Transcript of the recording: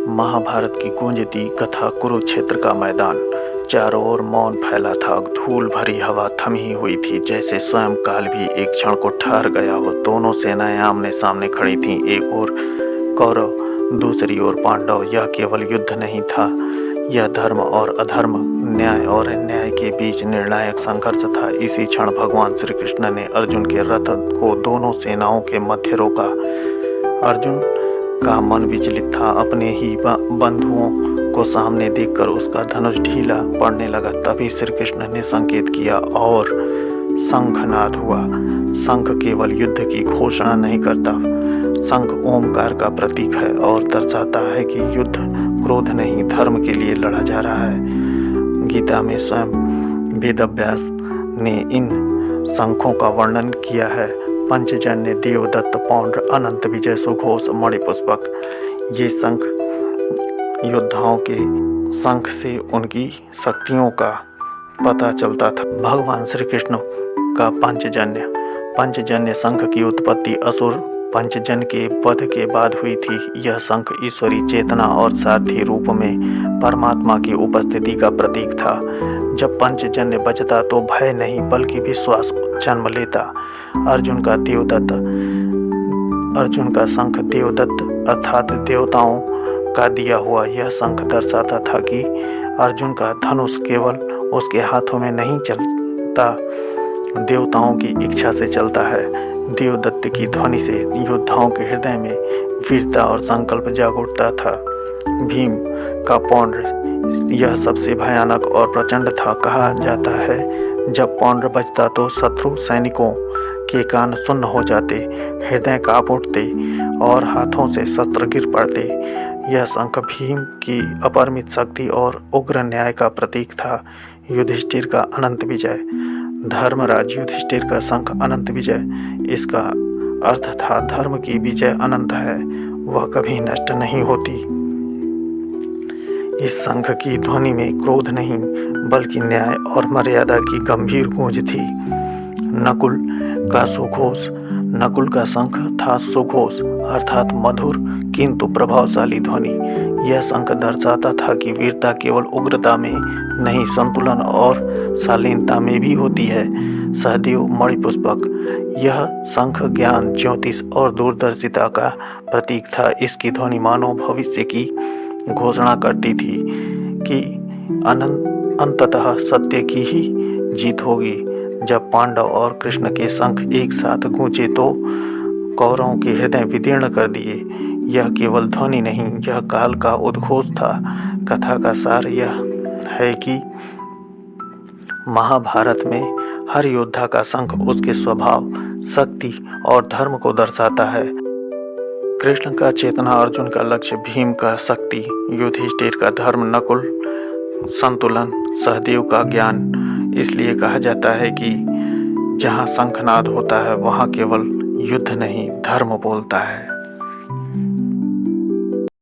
महाभारत की गूंजती कथा। कुरुक्षेत्र का मैदान, चारों ओर मौन फैला था। धूल भरी हवा थमी हुई थी, जैसे स्वयं काल भी एक क्षण को ठहर गया हो। दोनों सेनाएं आमने सामने खड़ी थीं, एक ओर कौरव, दूसरी ओर पांडव। यह केवल युद्ध नहीं था, यह धर्म और अधर्म, न्याय और अन्याय के बीच निर्णायक संघर्ष था। इसी क्षण भगवान श्री कृष्ण ने अर्जुन के रथ को दोनों सेनाओं के मध्य रोका। अर्जुन का मन विचलित था। अपने ही बंधुओं को सामने देखकर उसका धनुष ढीला पड़ने लगा। तभी श्री कृष्ण ने संकेत किया और शंखनाद हुआ। शंख केवल युद्ध की घोषणा नहीं करता, शंख ओमकार का प्रतीक है और दर्शाता है कि युद्ध क्रोध नहीं, धर्म के लिए लड़ा जा रहा है। गीता में स्वयं वेदव्यास ने इन शंखों का वर्णन किया है। पंचजन्य, देवदत्त, पौंड्र, अनंत, विजय, सुघोष, मणिपुष्पक। ये शंख योद्धाओं के शंख से उनकी शक्तियों का पता चलता था। भगवान श्री कृष्ण का पंचजन्य शंख की उत्पत्ति असुर पंचजन के वध के बाद हुई थी। यह शंख ईश्वरी चेतना और सारथी रूप में परमात्मा की उपस्थिति का प्रतीक था। जब पंचजन्य बजता तो भय नहीं बल्कि विश्वास जन्म लेता। अर्जुन का शंख देवदत्त अर्थात देवताओं का दिया हुआ यह शंख दर्शाता था कि अर्जुन का धनुष केवल उसके हाथों में नहीं चलता, देवताओं की इच्छा से चलता है। देवदत्त की ध्वनि से योद्धाओं के हृदय में वीरता और संकल्प जाग उठता था। भीम का पौंड्र, यह सबसे भयानक और प्रचंड था। कहा जाता है जब पौंड्र बजता तो शत्रु सैनिकों के कान सुन्न हो जाते, हृदय कांप उठते और हाथों से शस्त्र गिर पड़ते। यह शंख भीम की अपरिमित शक्ति और उग्र न्याय का प्रतीक था। युधिष्ठिर का अनंत विजय, धर्मराज युधिष्ठिर का शंख अनंत विजय। इसका अर्थ था धर्म की विजय अनंत है, वह कभी नष्ट नहीं होती। इस शंख की ध्वनि में क्रोध नहीं बल्कि न्याय और मर्यादा की गंभीर गूंज थी। नकुल का शंख था सुघोष अर्थात मधुर किंतु प्रभावशाली ध्वनि। यह शंख दर्शाता था कि वीरता केवल उग्रता में नहीं, संतुलन और शालीनता में भी होती है। सहदेव मणिपुष्पक, यह शंख ज्ञान, ज्योतिष और दूरदर्शिता का प्रतीक था। इसकी ध्वनि मानव भविष्य की घोषणा करती थी कि अंततः सत्य की ही जीत होगी। जब पांडव और कृष्ण के शंख एक साथ गूंजे तो कौरवों के हृदय विदीर्ण कर दिए। यह केवल ध्वनि नहीं, यह काल का उद्घोष था। कथा का सार यह है कि महाभारत में हर योद्धा का शंख उसके स्वभाव, शक्ति और धर्म को दर्शाता है। कृष्ण का चेतना, अर्जुन का लक्ष्य, भीम का शक्ति, युधिष्ठिर का धर्म, नकुल संतुलन, सहदेव का ज्ञान। इसलिए कहा जाता है कि जहाँ शंखनाद होता है वहाँ केवल युद्ध नहीं, धर्म बोलता है।